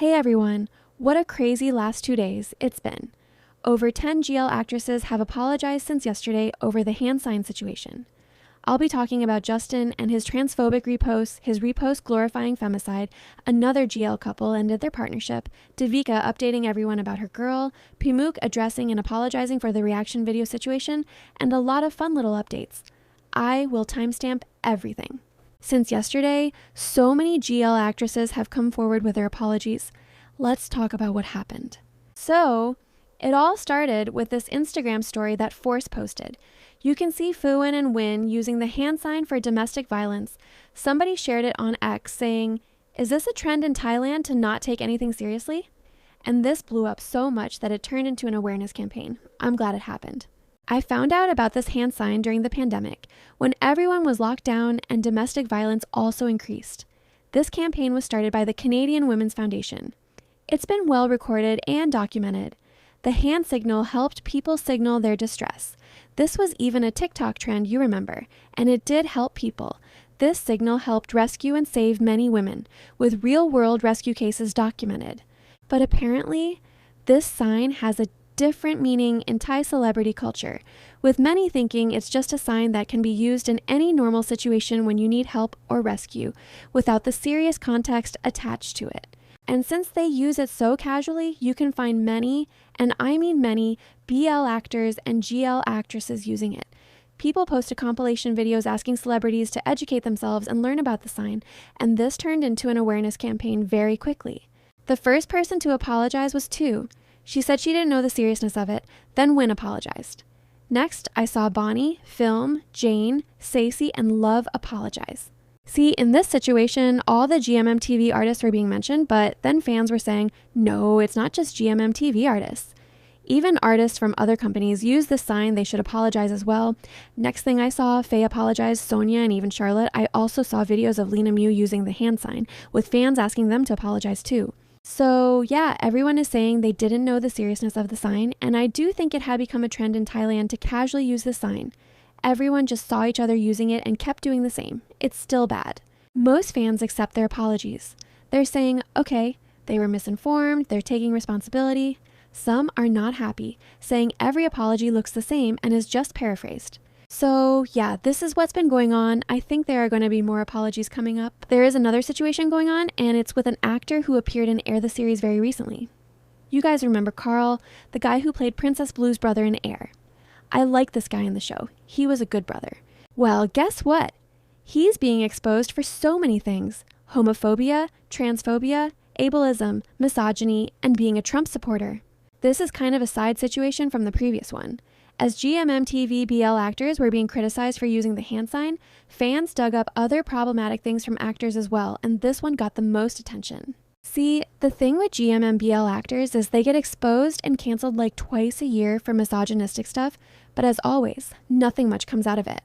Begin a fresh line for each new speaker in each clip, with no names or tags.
Hey everyone, what a crazy last 2 days it's been. Over 10 GL actresses have apologized since yesterday over the hand sign situation. I'll be talking about Justin and his transphobic reposts, his repost glorifying femicide, another GL couple ended their partnership, Devika updating everyone about her girl, P'Mook addressing and apologizing for the reaction video situation, and a lot of fun little updates. I will timestamp everything. Since yesterday, so many GL actresses have come forward with their apologies. Let's talk about what happened. So, it all started with this Instagram story that Force posted. You can see Fuin and Win using the hand sign for domestic violence. Somebody shared it on X saying, "Is this a trend in Thailand to not take anything seriously?" And this blew up so much that it turned into an awareness campaign. I'm glad it happened. I found out about this hand sign during the pandemic, when everyone was locked down and domestic violence also increased. This campaign was started by the Canadian Women's Foundation. It's been well recorded and documented. The hand signal helped people signal their distress. This was even a TikTok trend, you remember, and it did help people. This signal helped rescue and save many women, with real-world rescue cases documented. But apparently, this sign has a different meaning in Thai celebrity culture, with many thinking it's just a sign that can be used in any normal situation when you need help or rescue, without the serious context attached to it. And since they use it so casually, you can find many, and I mean many, BL actors and GL actresses using it. People posted compilation videos asking celebrities to educate themselves and learn about the sign, and this turned into an awareness campaign very quickly. The first person to apologize was Tu. She said she didn't know the seriousness of it, then Win apologized. Next, I saw Bonnie, Film, Jane, Stacey, and Love apologize. See, in this situation, all the GMM artists were being mentioned, but then fans were saying, no, it's not just GMM artists. Even artists from other companies use this sign, they should apologize as well. Next thing I saw, Faye apologized, Sonia, and even Charlotte. I also saw videos of Lena Mew using the hand sign, with fans asking them to apologize too. So yeah, everyone is saying they didn't know the seriousness of the sign, and I do think it had become a trend in Thailand to casually use the sign. Everyone just saw each other using it and kept doing the same. It's still bad. Most fans accept their apologies. They're saying, okay, they were misinformed, they're taking responsibility. Some are not happy, saying every apology looks the same and is just paraphrased. So yeah, this is what's been going on. I think there are going to be more apologies coming up. There is another situation going on, and it's with an actor who appeared in Air the series very recently. You guys remember Carl, the guy who played Princess Blue's brother in Air. I like this guy in the show. He was a good brother. Well, guess what? He's being exposed for so many things: homophobia, transphobia, ableism, misogyny, and being a Trump supporter. This is kind of a side situation from the previous one. As GMM BL actors were being criticized for using the hand sign, fans dug up other problematic things from actors as well, and this one got the most attention. See, the thing with GMM BL actors is they get exposed and canceled like twice a year for misogynistic stuff, but as always, nothing much comes out of it.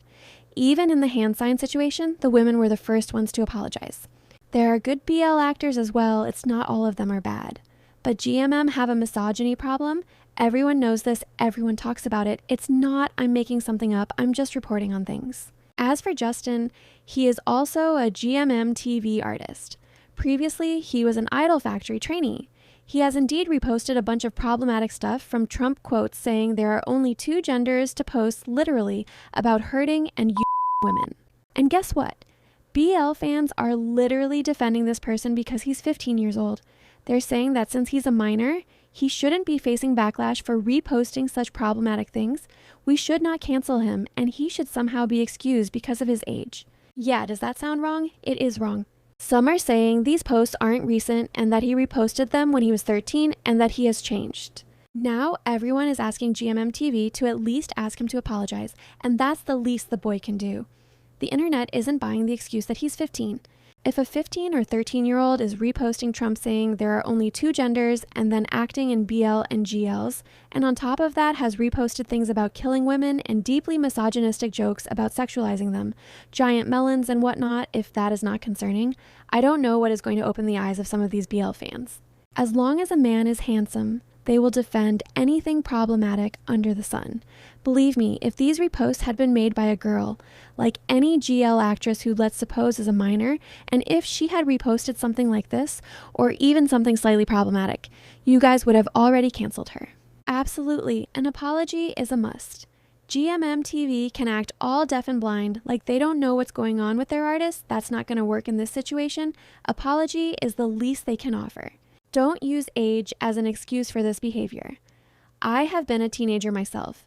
Even in the hand sign situation, the women were the first ones to apologize. There are good BL actors as well, it's not all of them are bad. But GMM have a misogyny problem. Everyone knows this, everyone talks about it. It's not I'm making something up, I'm just reporting on things. As for Justin, he is also a GMM artist. Previously, he was an Idol Factory trainee. He has indeed reposted a bunch of problematic stuff from Trump quotes saying there are only 2 genders to post literally about hurting and women. And guess what? BL fans are literally defending this person because he's 15 years old. They're saying that since he's a minor, he shouldn't be facing backlash for reposting such problematic things. We should not cancel him, and he should somehow be excused because of his age. Yeah, does that sound wrong? It is wrong. Some are saying these posts aren't recent and that he reposted them when he was 13 and that he has changed. Now everyone is asking GMM to at least ask him to apologize, and that's the least the boy can do. The internet isn't buying the excuse that he's 15. If a 15 or 13-year-old is reposting Trump saying there are only 2 genders and then acting in BL and GLs, and on top of that has reposted things about killing women and deeply misogynistic jokes about sexualizing them, giant melons and whatnot, if that is not concerning, I don't know what is going to open the eyes of some of these BL fans. As long as a man is handsome, They will defend anything problematic under the sun. Believe me, if these reposts had been made by a girl, like any GL actress who let's suppose is a minor, and if she had reposted something like this, or even something slightly problematic, you guys would have already canceled her. Absolutely, an apology is a must. GMM TV can act all deaf and blind, like they don't know what's going on with their artists. That's not going to work in this situation. Apology is the least they can offer. Don't use age as an excuse for this behavior. I have been a teenager myself.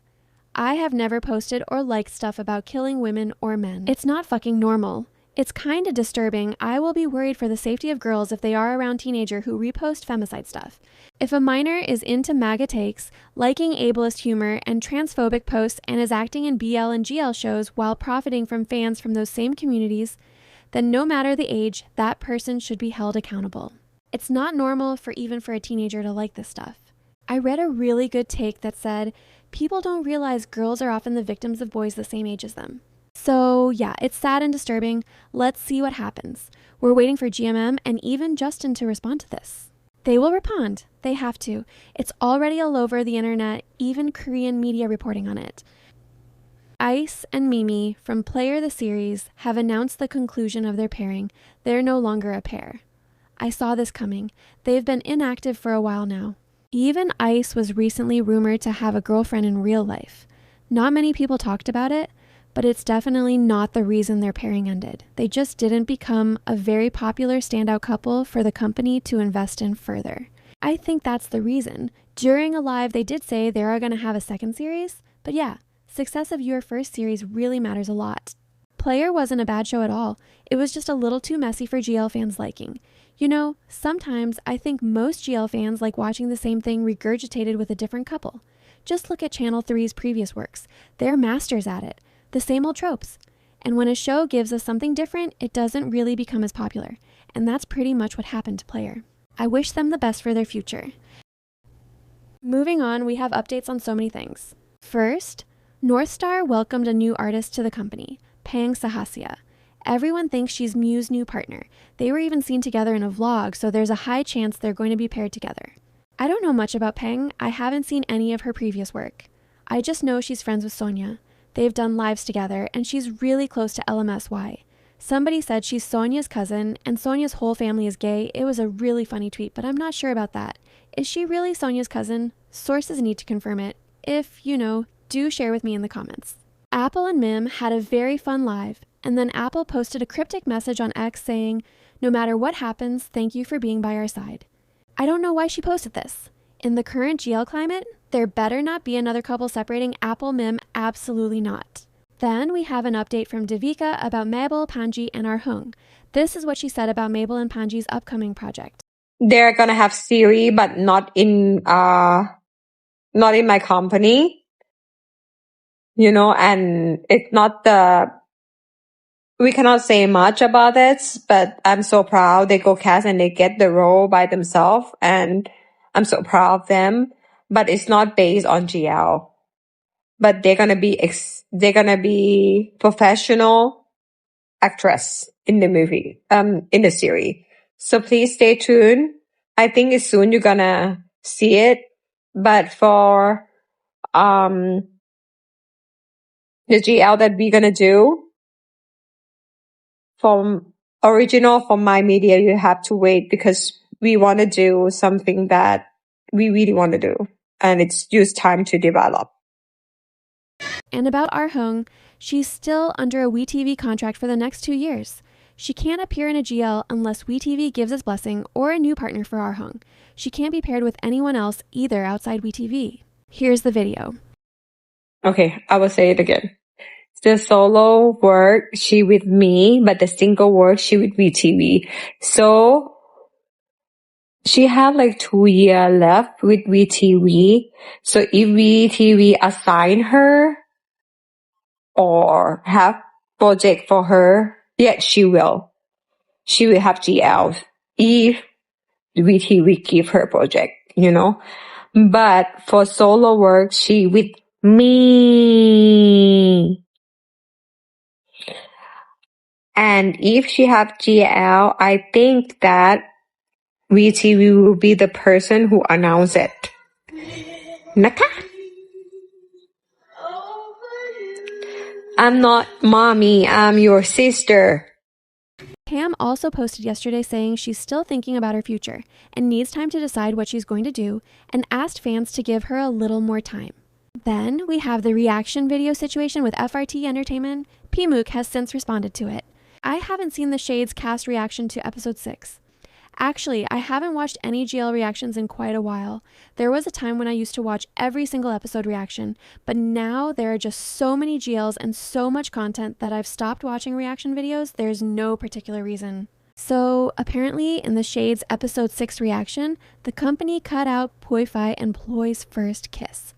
I have never posted or liked stuff about killing women or men. It's not fucking normal. It's kinda disturbing. I will be worried for the safety of girls if they are around teenager who repost femicide stuff. If a minor is into MAGA takes, liking ableist humor and transphobic posts and is acting in BL and GL shows while profiting from fans from those same communities, then no matter the age, that person should be held accountable. It's not normal for a teenager to like this stuff. I read a really good take that said, people don't realize girls are often the victims of boys the same age as them. So yeah, it's sad and disturbing. Let's see what happens. We're waiting for GMM and even Justin to respond to this. They will respond. They have to. It's already all over the internet, even Korean media reporting on it. Ice and Memi from Player the Series have announced the conclusion of their pairing. They're no longer a pair. I saw this coming. They've been inactive for a while now. Even Ice was recently rumored to have a girlfriend in real life. Not many people talked about it, but it's definitely not the reason their pairing ended. They just didn't become a very popular standout couple for the company to invest in further. I think that's the reason. During a live, they did say they are going to have a second series, but yeah, success of your first series really matters a lot. Player wasn't a bad show at all. It was just a little too messy for GL fans' liking. You know, sometimes I think most GL fans like watching the same thing regurgitated with a different couple. Just look at Channel 3's previous works. They're masters at it. The same old tropes. And when a show gives us something different, it doesn't really become as popular. And that's pretty much what happened to Player. I wish them the best for their future. Moving on, we have updates on so many things. First, North Star welcomed a new artist to the company, Pang Sahasya. Everyone thinks she's Mew's new partner. They were even seen together in a vlog, so there's a high chance they're going to be paired together. I don't know much about Pang. I haven't seen any of her previous work. I just know she's friends with Sonia. They've done lives together, and she's really close to LMSY. Somebody said she's Sonia's cousin, and Sonia's whole family is gay. It was a really funny tweet, but I'm not sure about that. Is she really Sonia's cousin? Sources need to confirm it. If you know, do share with me in the comments. Apple and Mim had a very fun live, and then Apple posted a cryptic message on X saying, "No matter what happens, thank you for being by our side." I don't know why she posted this. In the current GL climate, there better not be another couple separating Apple Mim, absolutely not. Then we have an update from Devika about Mablepanjie and Arhoung. This is what she said about Mabel and Panjie's upcoming project.
They're gonna have series, but not in my company. You know, and it's not we cannot say much about it, but I'm so proud they go cast and they get the role by themselves, and I'm so proud of them. But it's not based on GL. But they're gonna be professional actress in the movie, in the series. So please stay tuned. I think it's soon you're gonna see it. But for the GL that we're gonna do from My Media, you have to wait because we want to do something that we really want to do, and it's just time to develop.
And about Arhoung, she's still under a WeTV contract for the next 2 years. She can't appear in a GL unless WeTV gives its blessing or a new partner for Arhoung. She can't be paired with anyone else either outside WeTV. Here's the video.
Okay, I will say it again. The solo work, she with me, but the single work, she with WeTV. So she have like 2 years left with WeTV. So if WeTV assign her or have project for her, yeah, she will. She will have GL if WeTV give her project, you know. But for solo work, she with me. And if she have GL, I think that WeTV will be the person who announce it. นะคะ I'm not mommy, I'm your sister.
Pam also posted yesterday saying she's still thinking about her future and needs time to decide what she's going to do and asked fans to give her a little more time. Then we have the reaction video situation with FRT Entertainment. P'Mook has since responded to it. I haven't seen the Shades cast reaction to episode 6. Actually, I haven't watched any GL reactions in quite a while. There was a time when I used to watch every single episode reaction, but now there are just so many GLs and so much content that I've stopped watching reaction videos. There's no particular reason. So apparently in the Shades episode 6 reaction, the company cut out Poi-Fi and Ploy's first kiss.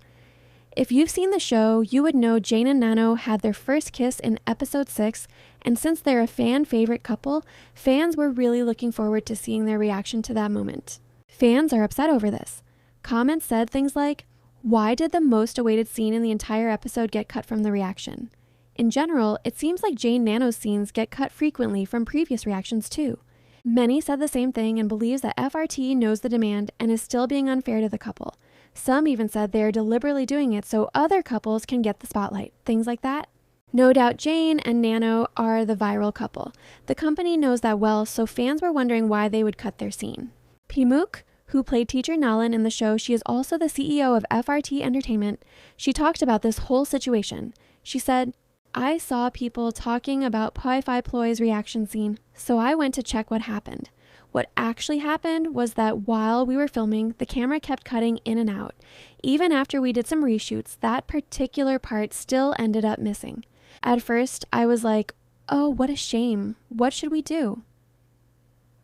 If you've seen the show, you would know Jane and Nano had their first kiss in episode 6, and since they're a fan favorite couple, fans were really looking forward to seeing their reaction to that moment. Fans are upset over this. Comments said things like, "Why did the most awaited scene in the entire episode get cut from the reaction?" In general, it seems like Jane Nano's scenes get cut frequently from previous reactions too. Many said the same thing and believes that FRT knows the demand and is still being unfair to the couple. Some even said they are deliberately doing it so other couples can get the spotlight, things like that. No doubt Jane and Nano are the viral couple. The company knows that well, so fans were wondering why they would cut their scene. P'Mook, who played teacher Nalan in the show, she is also the CEO of FRT Entertainment. She talked about this whole situation. She said, "I saw people talking about Poi-Fi Ploy's reaction scene, so I went to check what happened. What actually happened was that while we were filming, the camera kept cutting in and out. Even after we did some reshoots, that particular part still ended up missing. At first, I was like, oh, what a shame. What should we do?"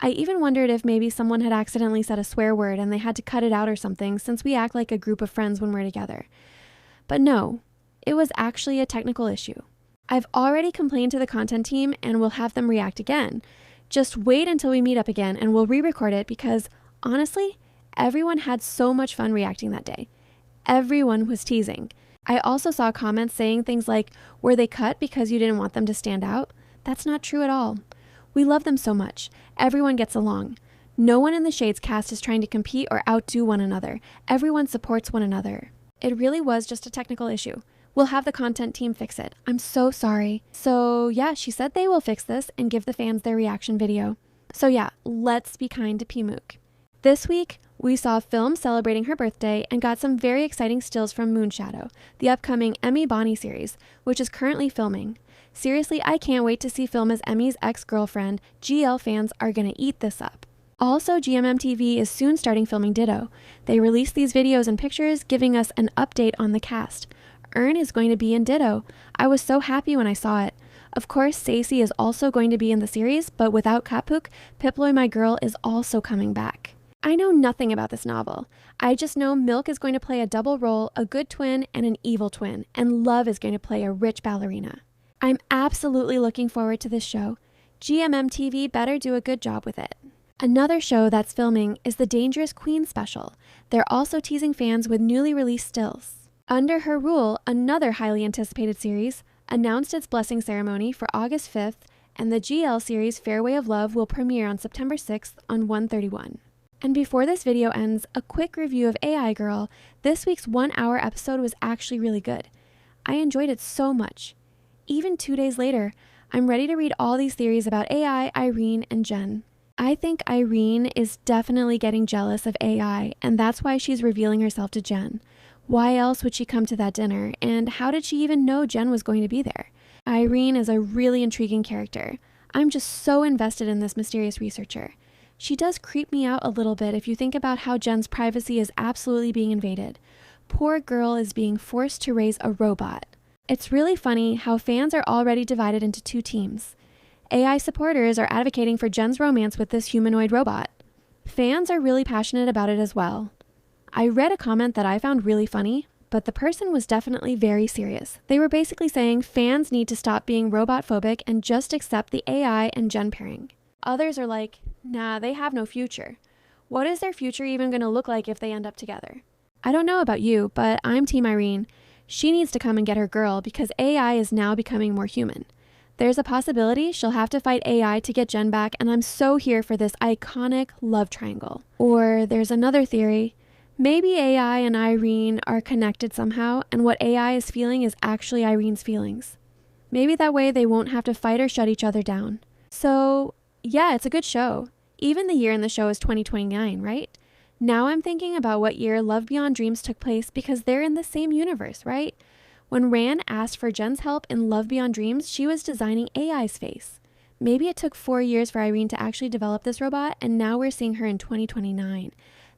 I even wondered if maybe someone had accidentally said a swear word and they had to cut it out or something, since we act like a group of friends when we're together. But no, it was actually a technical issue. I've already complained to the content team and we'll have them react again. Just wait until we meet up again and we'll re-record it because, honestly, everyone had so much fun reacting that day. Everyone was teasing. I also saw comments saying things like, "Were they cut because you didn't want them to stand out?" That's not true at all. We love them so much. Everyone gets along. No one in the Shades cast is trying to compete or outdo one another. Everyone supports one another. It really was just a technical issue. We'll have the content team fix it. I'm so sorry. So yeah, she said they will fix this and give the fans their reaction video. So yeah, let's be kind to P'Mook. This week, we saw film celebrating her birthday and got some very exciting stills from Moonshadow, the upcoming Emibonnie series, which is currently filming. Seriously, I can't wait to see film as Emmy's ex-girlfriend. GL fans are gonna eat this up. Also, GMMTV is soon starting filming Ditto. They released these videos and pictures, giving us an update on the cast. Earn is going to be in Ditto. I was so happy when I saw it. Of course, Stacey is also going to be in the series, but without Kapuk, Piploy My Girl is also coming back. I know nothing about this novel. I just know Milk is going to play a double role, a good twin and an evil twin, and Love is going to play a rich ballerina. I'm absolutely looking forward to this show. GMMTV better do a good job with it. Another show that's filming is the Dangerous Queen special. They're also teasing fans with newly released stills. Under Her Rule, another highly anticipated series, announced its blessing ceremony for August 5th, and the GL series Fairway of Love will premiere on September 6th on 131. And before this video ends, a quick review of AI Girl. This week's 1-hour episode was actually really good. I enjoyed it so much. Even 2 days later, I'm ready to read all these theories about AI, Irene, and Jen. I think Irene is definitely getting jealous of AI, and that's why she's revealing herself to Jen. Why else would she come to that dinner, and how did she even know Jen was going to be there? Irene is a really intriguing character. I'm just so invested in this mysterious researcher. She does creep me out a little bit if you think about how Jen's privacy is absolutely being invaded. Poor girl is being forced to raise a robot. It's really funny how fans are already divided into two teams. AI supporters are advocating for Jen's romance with this humanoid robot. Fans are really passionate about it as well. I read a comment that I found really funny, but the person was definitely very serious. They were basically saying fans need to stop being robot phobic and just accept the AI and Jen pairing. Others are like, nah, they have no future. What is their future even going to look like if they end up together? I don't know about you, but I'm Team Irene. She needs to come and get her girl because AI is now becoming more human. There's a possibility she'll have to fight AI to get Jen back, and I'm so here for this iconic love triangle. Or there's another theory Maybe AI and Irene are connected somehow, and what AI is feeling is actually Irene's feelings. Maybe that way they won't have to fight or shut each other down. So, yeah, it's a good show. Even the year in the show is 2029, right? Now I'm thinking about what year Love Beyond Dreams took place because they're in the same universe, right? When Ran asked for Jen's help in Love Beyond Dreams, she was designing AI's face. Maybe it took 4 years for Irene to actually develop this robot, and now we're seeing her in 2029.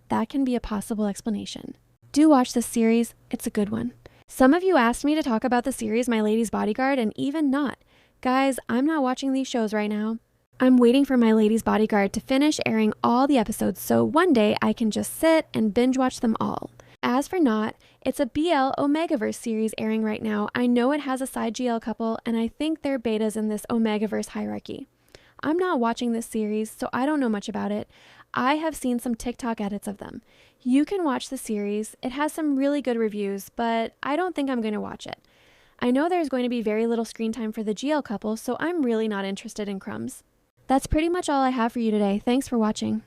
That can be a possible explanation. Do watch this series, it's a good one. Some of you asked me to talk about the series My Lady's Bodyguard, and even not. Guys, I'm not watching these shows right now. I'm waiting for My Lady's Bodyguard to finish airing all the episodes so one day I can just sit and binge watch them all. As for Not, it's a BL Omegaverse series airing right now. I know it has a side GL couple, and I think they're betas in this Omegaverse hierarchy. I'm not watching this series, so I don't know much about it. I have seen some TikTok edits of them. You can watch the series. It has some really good reviews, but I don't think I'm going to watch it. I know there's going to be very little screen time for the GL couple, so I'm really not interested in Crumbs. That's pretty much all I have for you today. Thanks for watching.